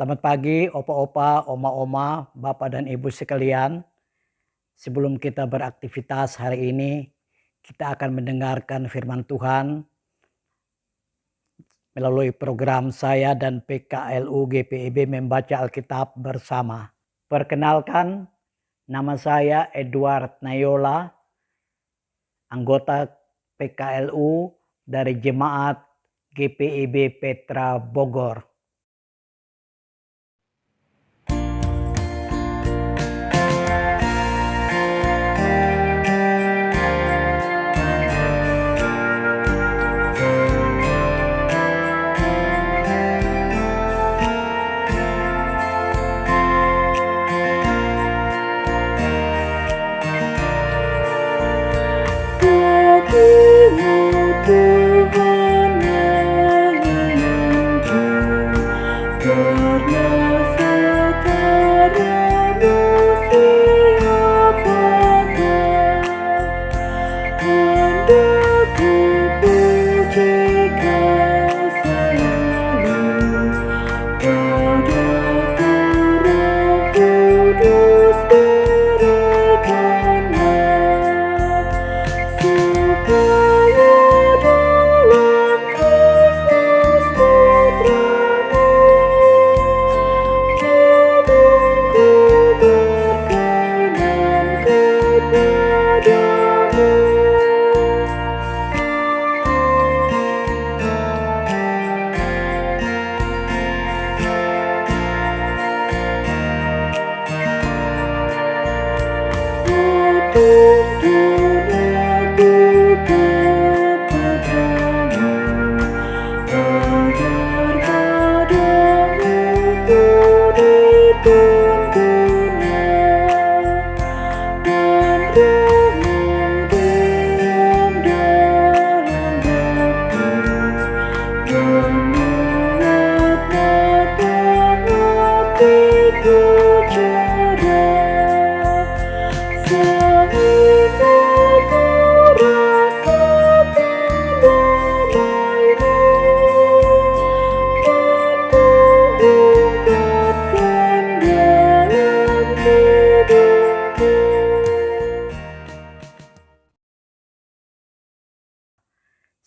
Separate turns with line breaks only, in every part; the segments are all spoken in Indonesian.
Selamat pagi opa-opa, oma-oma, bapak dan ibu sekalian. Sebelum kita beraktivitas hari ini, kita akan mendengarkan firman Tuhan melalui program saya dan PKLU GPIB membaca Alkitab bersama. Perkenalkan, nama saya Edward Nayola, anggota PKLU dari Jemaat GPIB Petra Bogor.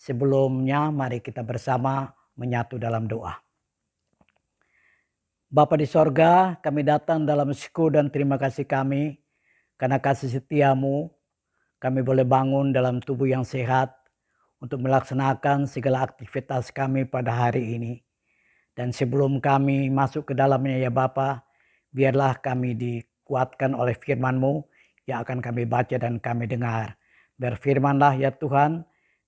Sebelumnya mari kita bersama menyatu dalam doa. Bapa di sorga, kami datang dalam syukur dan terima kasih kami karena kasih setiamu. Kami boleh bangun dalam tubuh yang sehat untuk melaksanakan segala aktivitas kami pada hari ini. Dan sebelum kami masuk ke dalamnya ya Bapa, biarlah kami dikuatkan oleh firman-Mu yang akan kami baca dan kami dengar. Berfirmanlah ya Tuhan,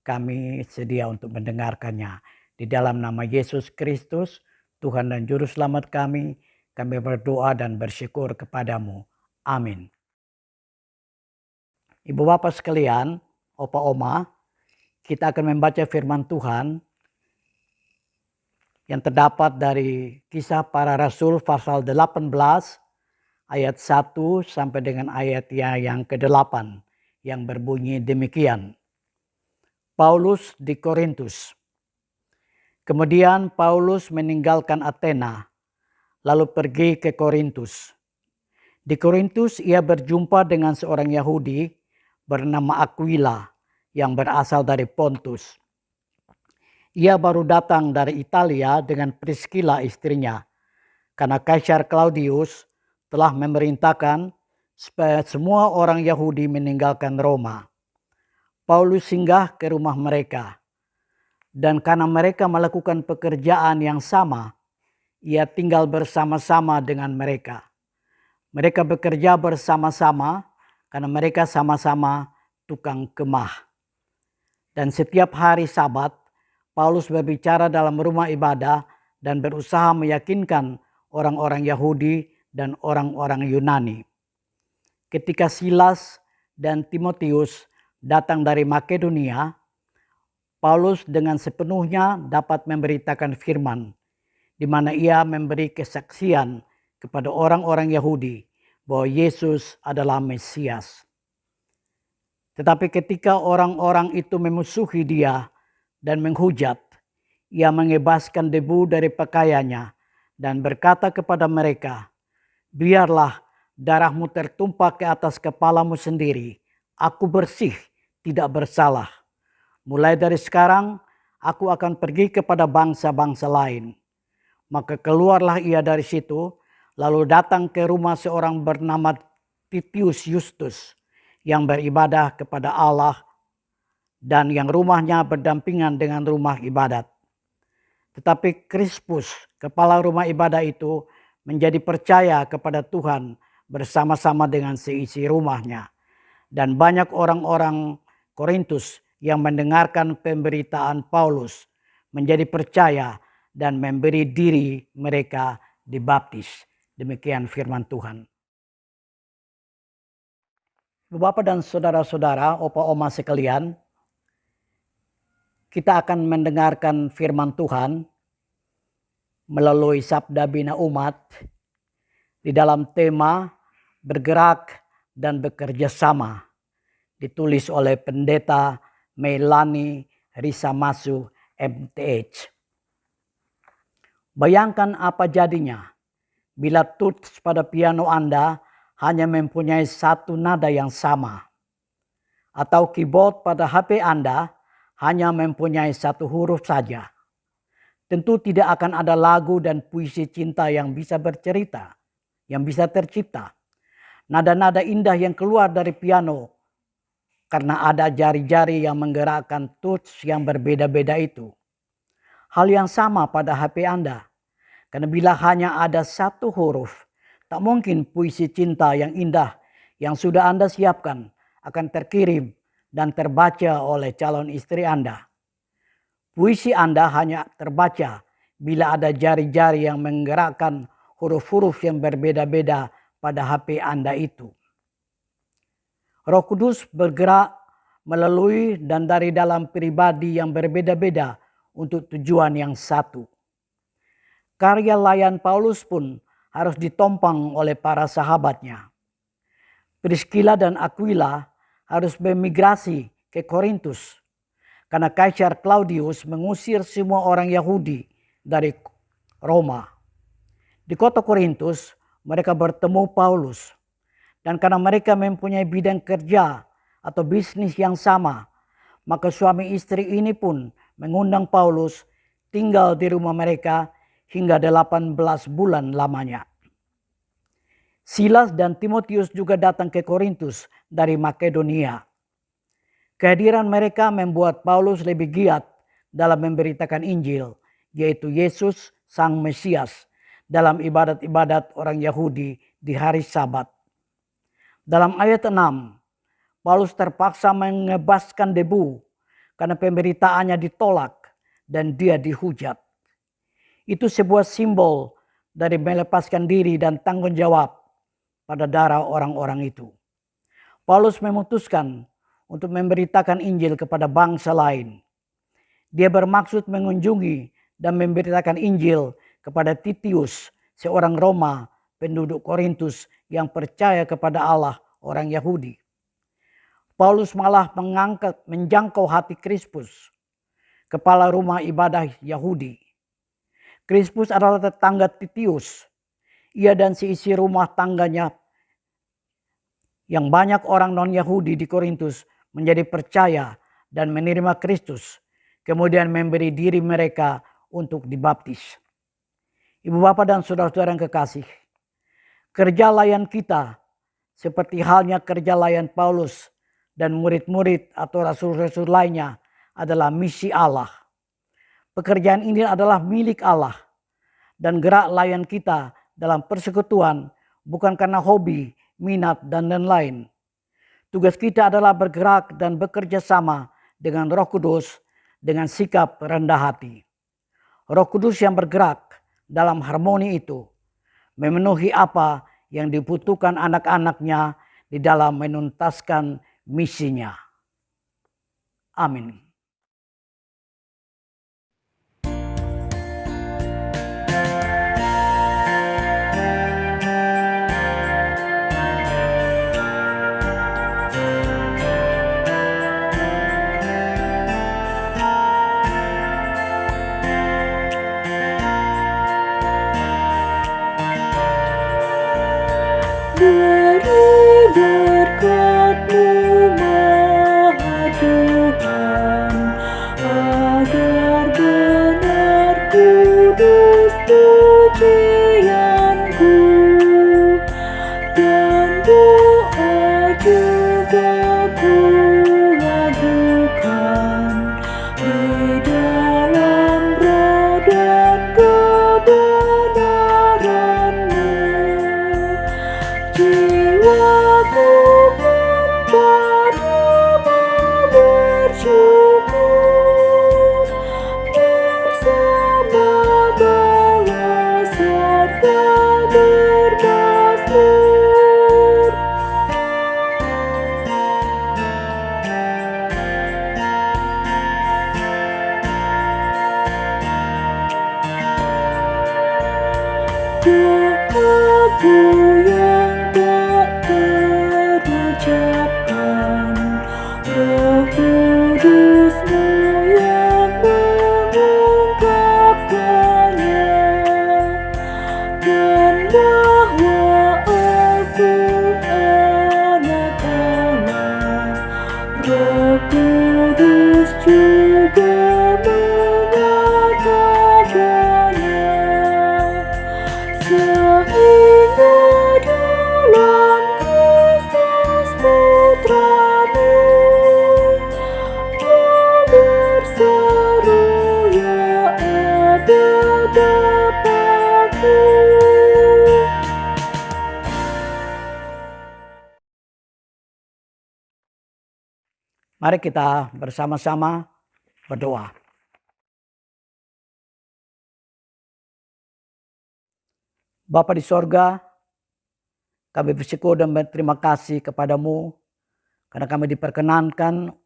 kami sedia untuk mendengarkannya. Di dalam nama Yesus Kristus, Tuhan dan Juru Selamat kami berdoa dan bersyukur kepadamu. Amin. Ibu bapak sekalian, opa oma, kita akan membaca firman Tuhan yang terdapat dari Kisah Para Rasul pasal 18 ayat 1 sampai dengan ayat yang ke-8 yang berbunyi demikian. Paulus di Korintus. Kemudian Paulus meninggalkan Athena, lalu pergi ke Korintus. Di Korintus ia berjumpa dengan seorang Yahudi bernama Aquila yang berasal dari Pontus. Ia baru datang dari Italia dengan Priscilla istrinya, karena Kaisar Claudius telah memerintahkan supaya semua orang Yahudi meninggalkan Roma. Paulus singgah ke rumah mereka, dan karena mereka melakukan pekerjaan yang sama, ia tinggal bersama-sama dengan mereka. Mereka bekerja bersama-sama karena mereka sama-sama tukang kemah. Dan setiap hari Sabat, Paulus berbicara dalam rumah ibadah dan berusaha meyakinkan orang-orang Yahudi dan orang-orang Yunani. Ketika Silas dan Timotius datang dari Makedonia, Paulus dengan sepenuhnya dapat memberitakan firman, di mana ia memberi kesaksian kepada orang-orang Yahudi bahwa Yesus adalah Mesias. Tetapi ketika orang-orang itu memusuhi dia dan menghujat, ia mengebaskan debu dari pakaiannya dan berkata kepada mereka, "Biarlah darahmu tertumpah ke atas kepalamu sendiri. Aku bersih, tidak bersalah. Mulai dari sekarang, aku akan pergi kepada bangsa-bangsa lain." Maka keluarlah ia dari situ, lalu datang ke rumah seorang bernama Titius Justus yang beribadah kepada Allah dan yang rumahnya berdampingan dengan rumah ibadat. Tetapi Krispus, kepala rumah ibadah itu, menjadi percaya kepada Tuhan bersama-sama dengan seisi rumahnya. Dan banyak orang-orang Korintus yang mendengarkan pemberitaan Paulus menjadi percaya dan memberi diri mereka dibaptis. Demikian firman Tuhan. Bapak dan saudara-saudara, opa-oma sekalian, kita akan mendengarkan firman Tuhan melalui Sabda Bina Umat di dalam tema bergerak dan bekerja sama, ditulis oleh Pendeta Melani Risamasu MTH. Bayangkan apa jadinya bila tuts pada piano Anda hanya mempunyai satu nada yang sama, atau keyboard pada HP Anda hanya mempunyai satu huruf saja. Tentu tidak akan ada lagu dan puisi cinta yang bisa bercerita, yang bisa tercipta. Nada-nada indah yang keluar dari piano karena ada jari-jari yang menggerakkan tuts yang berbeda-beda itu. Hal yang sama pada HP Anda. Karena bila hanya ada satu huruf, tak mungkin puisi cinta yang indah yang sudah Anda siapkan akan terkirim dan terbaca oleh calon istri Anda. Puisi Anda hanya terbaca bila ada jari-jari yang menggerakkan huruf-huruf yang berbeda-beda pada HP Anda itu. Roh Kudus bergerak melalui dan dari dalam pribadi yang berbeda-beda untuk tujuan yang satu. Karya layan Paulus pun harus ditompang oleh para sahabatnya. Priscilla dan Aquila harus bermigrasi ke Korintus karena Kaisar Claudius mengusir semua orang Yahudi dari Roma. Di kota Korintus mereka bertemu Paulus, dan karena mereka mempunyai bidang kerja atau bisnis yang sama, maka suami istri ini pun mengundang Paulus tinggal di rumah mereka hingga 18 bulan lamanya. Silas dan Timotius juga datang ke Korintus dari Makedonia. Kehadiran mereka membuat Paulus lebih giat dalam memberitakan Injil, yaitu Yesus Sang Mesias, dalam ibadat-ibadat orang Yahudi di hari Sabat. Dalam ayat 6, Paulus terpaksa mengebaskan debu karena pemberitaannya ditolak dan dia dihujat. Itu sebuah simbol dari melepaskan diri dan tanggung jawab pada darah orang-orang itu. Paulus memutuskan untuk memberitakan Injil kepada bangsa lain. Dia bermaksud mengunjungi dan memberitakan Injil kepada Titius, seorang Roma penduduk Korintus yang percaya kepada Allah orang Yahudi. Paulus malah menjangkau hati Krispus, kepala rumah ibadah Yahudi. Krispus adalah tetangga Titius. Ia dan seisi rumah tangganya yang banyak orang non-Yahudi di Korintus menjadi percaya dan menerima Kristus, kemudian memberi diri mereka untuk dibaptis. Ibu bapak dan saudara-saudara yang kekasih, kerja layan kita seperti halnya kerja layan Paulus dan murid-murid atau rasul-rasul lainnya adalah misi Allah. Pekerjaan ini adalah milik Allah, dan gerak layan kita dalam persekutuan bukan karena hobi, minat, dan lain-lain. Tugas kita adalah bergerak dan bekerja sama dengan Roh Kudus dengan sikap rendah hati. Roh Kudus yang bergerak dalam harmoni itu memenuhi apa yang dibutuhkan anak-anaknya di dalam menuntaskan misinya. Amin.
Beri berkat-Mu Maha Tuhan, agar benar kudus pujian-Ku, dan doa juga ku ajukan di dalam roh dan kebenaran-Mu. Jiwaku pun padamu bersyukur, bersama bala serta bermazmur. Doaku yang tak terucapkan, Roh Kudus-Mu yang mengungkapkannya, dan bahwa aku anak-anak, Roh Kudus juga mengatakannya, sehingga dalam Kristus Putra-Mu berseru, ya Aba Bapa-Ku.
Mari kita bersama-sama berdoa. Bapa di sorga, kami bersyukur dan berterima kasih kepadamu karena kami diperkenankan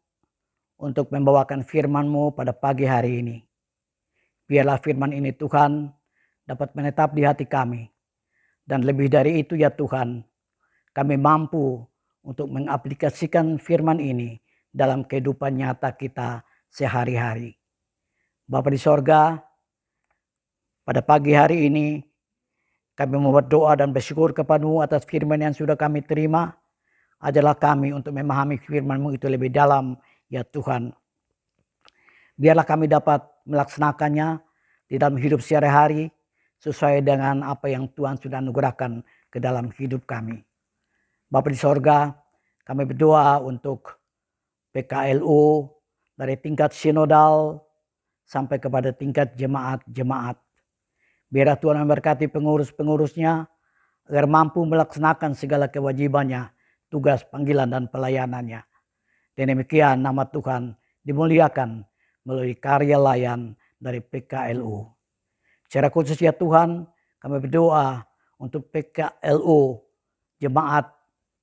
untuk membawakan firman-Mu pada pagi hari ini. Biarlah firman ini Tuhan dapat menetap di hati kami. Dan lebih dari itu ya Tuhan, kami mampu untuk mengaplikasikan firman ini dalam kehidupan nyata kita sehari-hari. Bapa di sorga, pada pagi hari ini kami membuat doa dan bersyukur kepada-Mu atas firman yang sudah kami terima. Ajarlah kami untuk memahami firman-Mu itu lebih dalam ya Tuhan. Biarlah kami dapat melaksanakannya di dalam hidup sehari-hari sesuai dengan apa yang Tuhan sudah anugerahkan ke dalam hidup kami. Bapa di sorga, kami berdoa untuk PKLU dari tingkat sinodal sampai kepada tingkat jemaat-jemaat. Biarlah Tuhan memberkati pengurus-pengurusnya agar mampu melaksanakan segala kewajibannya, tugas, panggilan, dan pelayanannya. Dan demikian nama Tuhan dimuliakan melalui karya layan dari PKLU. Secara khusus ya Tuhan, kami berdoa untuk PKLU Jemaat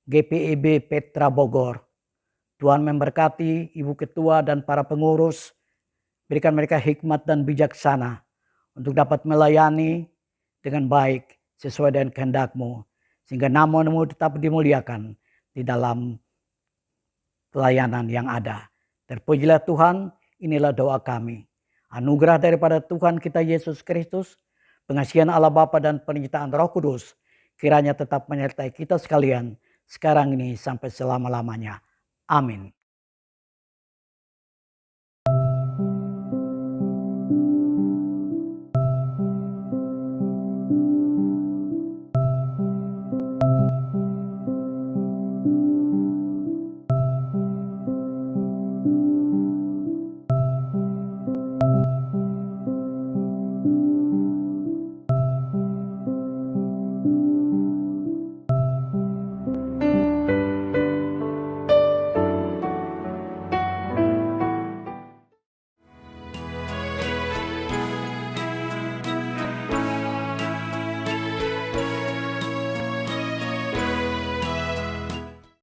GPIB Petra Bogor. Tuhan memberkati Ibu Ketua dan para pengurus, berikan mereka hikmat dan bijaksana untuk dapat melayani dengan baik sesuai dengan kehendak-Mu, sehingga nama-Mu tetap dimuliakan di dalam pelayanan yang ada. Terpujilah Tuhan, inilah doa kami. Anugerah daripada Tuhan kita Yesus Kristus, pengasihan Allah Bapa dan penyertaan Roh Kudus, kiranya tetap menyertai kita sekalian sekarang ini sampai selama-lamanya. Amin.